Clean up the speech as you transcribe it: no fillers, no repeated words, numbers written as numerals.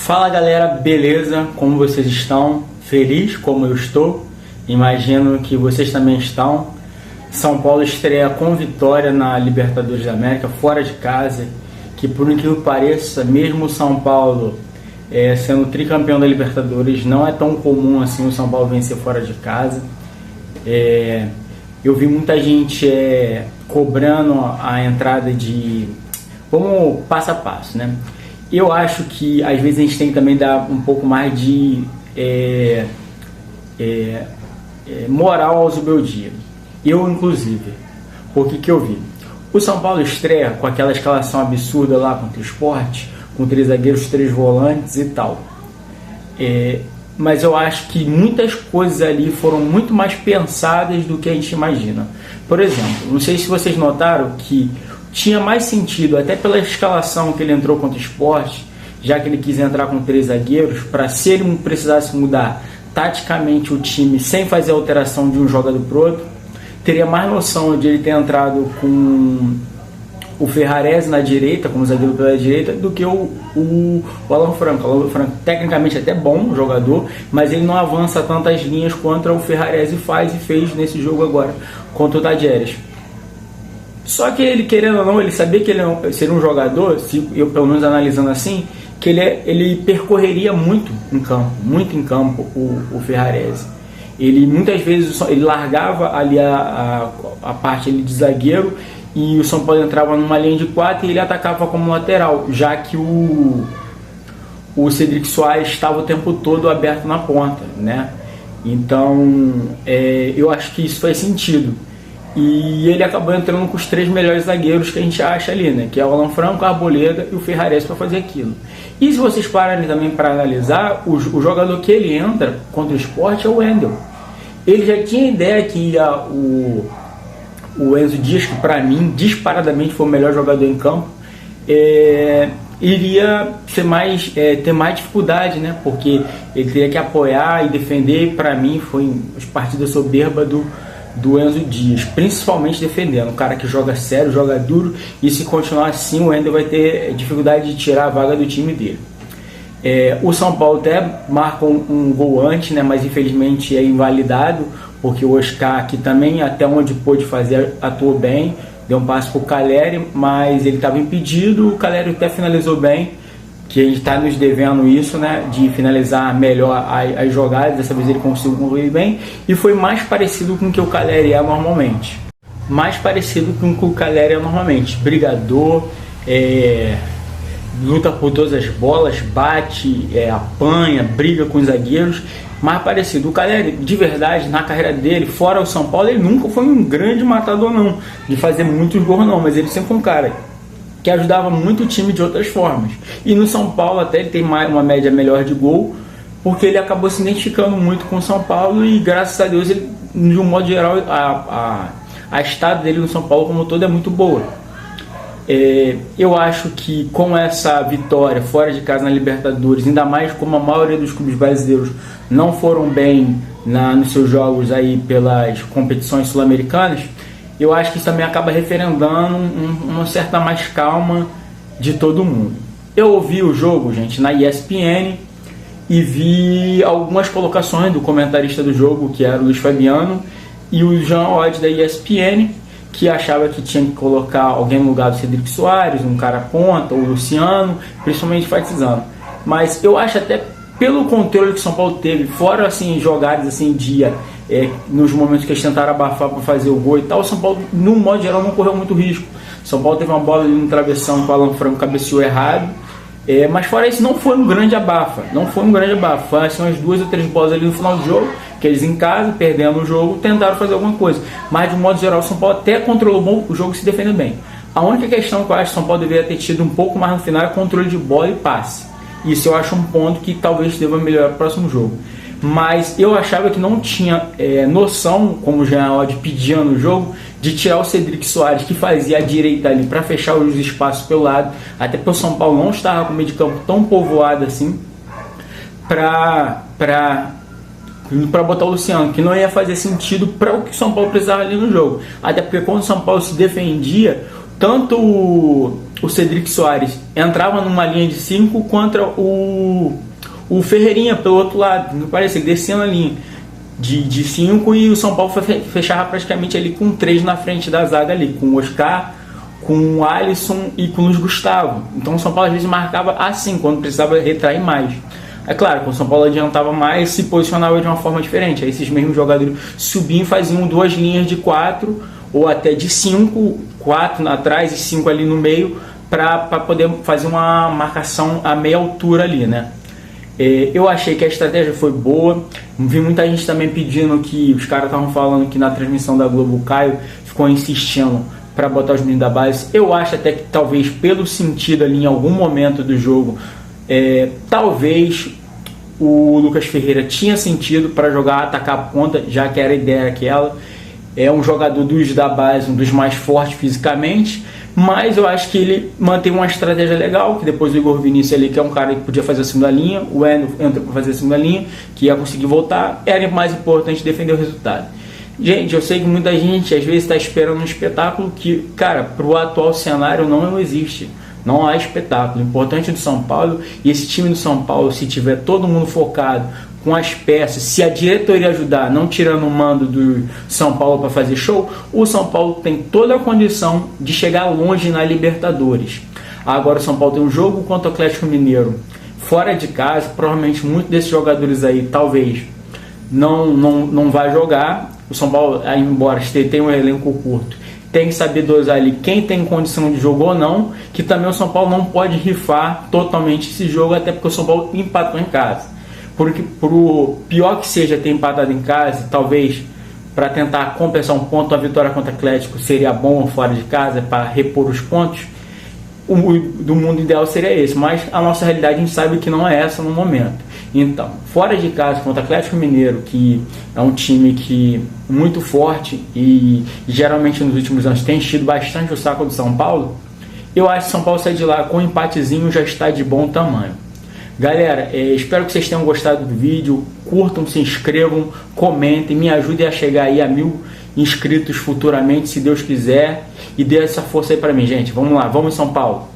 Fala galera, beleza? Como vocês estão? Feliz como eu estou? Imagino que vocês também estão. São Paulo estreia com vitória na Libertadores da América, fora de casa, que por incrível que pareça, mesmo o São Paulo sendo tricampeão da Libertadores, não é tão comum assim o São Paulo vencer fora de casa. Eu vi muita gente cobrando a entrada de... Vamos passo a passo, né? Eu acho que às vezes a gente tem que também dar um pouco mais de moral ao Zubeldia. Eu, inclusive, o que eu vi? O São Paulo estreia com aquela escalação absurda lá contra o Sport, com 3 zagueiros, 3 volantes e tal. Mas eu acho que muitas coisas ali foram muito mais pensadas do que a gente imagina. Por exemplo, não sei se vocês notaram que tinha mais sentido, até pela escalação que ele entrou contra o Sport, já que ele quis entrar com 3 zagueiros, para se ele precisasse mudar taticamente o time sem fazer alteração de um jogador para o outro, teria mais noção de ele ter entrado com o Ferrarese na direita, como zagueiro pela direita, do que o Alan Franco. O Alan Franco, tecnicamente, até bom jogador, mas ele não avança tantas linhas quanto o Ferrarese faz e fez nesse jogo agora contra o Tajeres. Só que ele, querendo ou não, ele sabia que ele seria um jogador, se eu pelo menos analisando assim, que ele percorreria muito em campo o Ferrarese. Ele muitas vezes ele largava ali a parte ali de zagueiro e o São Paulo entrava numa linha de 4 e ele atacava como lateral, já que o Cedric Soares estava o tempo todo aberto na ponta, né? Então eu acho que isso faz sentido. E ele acabou entrando com os 3 melhores zagueiros que a gente acha ali, né? Que é o Alan Franco, a Arboleda e o Ferrarese para fazer aquilo. E se vocês pararem também para analisar, o jogador que ele entra contra o Sport é o Wendel. Ele já tinha ideia que o Enzo Dias, que para mim disparadamente foi o melhor jogador em campo, iria ser ter mais dificuldade, né? Porque ele teria que apoiar e defender. Para mim foi uma partida soberba do Enzo Dias, principalmente defendendo. Um cara que joga sério, joga duro, e se continuar assim o Wendel vai ter dificuldade de tirar a vaga do time dele. O São Paulo até marca um gol antes, né, mas infelizmente é invalidado, porque o Oscar, que também até onde pôde fazer, atuou bem, deu um passe para o Caleri, mas ele estava impedido. O Caleri até finalizou bem, que a gente está nos devendo isso, né, de finalizar melhor as jogadas. Dessa vez ele conseguiu concluir bem e foi mais parecido com o que o Caleri é normalmente. Brigador, luta por todas as bolas, bate, apanha, briga com os zagueiros, mais parecido. O Caleri, de verdade, na carreira dele, fora o São Paulo, ele nunca foi um grande matador não, de fazer muitos gols não, mas ele sempre foi um cara que ajudava muito o time de outras formas. E no São Paulo até ele tem uma média melhor de gol, porque ele acabou se identificando muito com o São Paulo e graças a Deus ele, de um modo geral, a estada dele no São Paulo como um todo é muito boa. Eu acho que com essa vitória fora de casa na Libertadores, ainda mais como a maioria dos clubes brasileiros não foram bem nos seus jogos aí pelas competições sul-americanas, eu acho que isso também acaba referendando uma certa mais calma de todo mundo. Eu ouvi o jogo, gente, na ESPN e vi algumas colocações do comentarista do jogo, que era o Luiz Fabiano, e o Jean Oddi da ESPN, que achava que tinha que colocar alguém no lugar do Cedric Soares, um cara ponta, ou o Luciano, principalmente enfatizando. Mas eu acho até pelo controle que o São Paulo teve, fora assim, jogadas assim, nos momentos que eles tentaram abafar para fazer o gol e tal, o São Paulo, no modo geral, não correu muito risco. O São Paulo teve uma bola ali no travessão que o Alan Franco cabeceou errado, mas fora isso, não foi um grande abafa. Foi assim, umas 2 ou 3 bolas ali no final do jogo, que eles em casa, perdendo o jogo, tentaram fazer alguma coisa. Mas de um modo geral, o São Paulo até controlou bom o jogo e se defendeu bem. A única questão que eu acho que o São Paulo deveria ter tido um pouco mais no final é controle de bola e passe. Isso eu acho um ponto que talvez deva melhorar no próximo jogo. Mas eu achava que não tinha noção, como o Jean Oddi pedia no jogo, de tirar o Cedric Soares, que fazia a direita ali para fechar os espaços pelo lado, até porque o São Paulo não estava com o meio de campo tão povoado assim, para botar o Luciano, que não ia fazer sentido para o que o São Paulo precisava ali no jogo. Até porque quando o São Paulo se defendia, tanto o Cedric Soares entrava numa linha de 5 contra o Ferreirinha pelo outro lado, não parece, descendo a linha de 5, e o São Paulo fechava praticamente ali com 3 na frente da zaga ali, com o Oscar, com o Alisson e com o Luiz Gustavo. Então o São Paulo às vezes marcava assim, quando precisava retrair mais. É claro, quando o São Paulo adiantava mais, se posicionava de uma forma diferente. Aí esses mesmos jogadores subiam e faziam 2 linhas de 4 ou até de 5, 4 atrás e 5 ali no meio, para poder fazer uma marcação a meia altura ali, né? Eu achei que a estratégia foi boa. Vi muita gente também pedindo, que os caras estavam falando que na transmissão da Globo, o Caio ficou insistindo para botar os meninos da base. Eu acho até que talvez pelo sentido ali em algum momento do jogo, talvez o Lucas Ferreira tinha sentido para jogar, atacar a ponta, já que era a ideia aquela. É um jogador da base, um dos mais fortes fisicamente, mas eu acho que ele mantém uma estratégia legal, que depois o Igor Vinícius ali, que é um cara que podia fazer a segunda linha, o Wendel entrou para fazer a segunda linha, que ia conseguir voltar, era mais importante defender o resultado. Gente, eu sei que muita gente às vezes está esperando um espetáculo que, cara, para o atual cenário não existe. Não há espetáculo. O importante do São Paulo, e esse time do São Paulo, se tiver todo mundo focado com as peças, se a diretoria ajudar, não tirando o mando do São Paulo para fazer show, o São Paulo tem toda a condição de chegar longe na Libertadores. Agora o São Paulo tem um jogo contra o Atlético Mineiro fora de casa, provavelmente muitos desses jogadores aí talvez não vai jogar. O São Paulo, embora tenha um elenco curto, tem que saber dosar ali quem tem condição de jogo ou não, que também o São Paulo não pode rifar totalmente esse jogo, até porque o São Paulo empatou em casa. Porque por pior que seja ter empatado em casa, talvez para tentar compensar um ponto, a vitória contra o Atlético seria bom fora de casa para repor os pontos. Do mundo ideal seria esse, mas a nossa realidade a gente sabe que não é essa no momento. Então, fora de casa contra o Atlético Mineiro, que é um time que muito forte e geralmente nos últimos anos tem enchido bastante o saco do São Paulo, eu acho que São Paulo sair de lá com um empatezinho já está de bom tamanho. Galera, espero que vocês tenham gostado do vídeo, curtam, se inscrevam, comentem, me ajudem a chegar aí a 1000 inscritos futuramente, se Deus quiser, e dê essa força aí pra mim, gente. Vamos lá, vamos São Paulo!